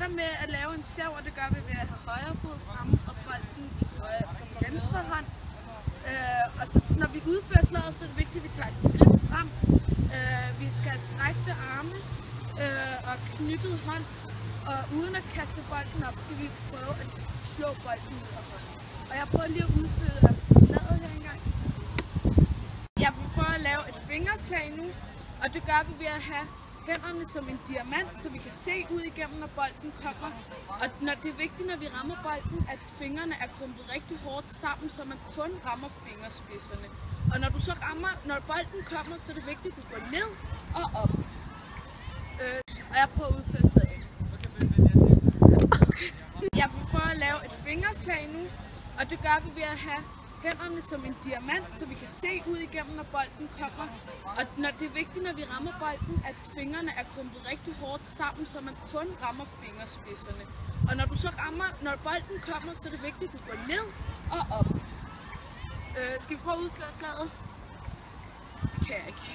starter med at lave en serv, og det gør vi ved at have højre fod fremme og bolden i venstre hånd. Og så, når vi udfører slaget, så er det vigtigt, at vi tager et skridt frem. Vi skal have strækte arme og knyttet hånd. Og uden at kaste bolden op, skal vi prøve at slå bolden ud af hånden. Og jeg prøver lige at udføre slaget her engang. Jeg vil prøve at lave et fingerslag nu, og det gør vi ved at have hænderne som en diamant, så vi kan se ud igennem, når bolden kommer. Og når det er vigtigt, når vi rammer bolden, at fingrene er klumpet rigtig hårdt sammen, så man kun rammer fingerspidserne. Og når du så rammer, når bolden kommer, så er det vigtigt, at du går ned og op. Og jeg prøver at udføre slaget. Jeg vil prøve at lave et fingerslag nu, og det gør vi ved at have hænderne som en diamant, så vi kan se ud igennem, når bolden kommer. Og når det er vigtigt, når vi rammer bolden, at fingrene er klumpet rigtig hårdt sammen, så man kun rammer fingerspidserne. Og når du så rammer, når bolden kommer, så er det vigtigt, at du går ned og op. Skal vi prøve at udføre slaget? Det kan jeg ikke.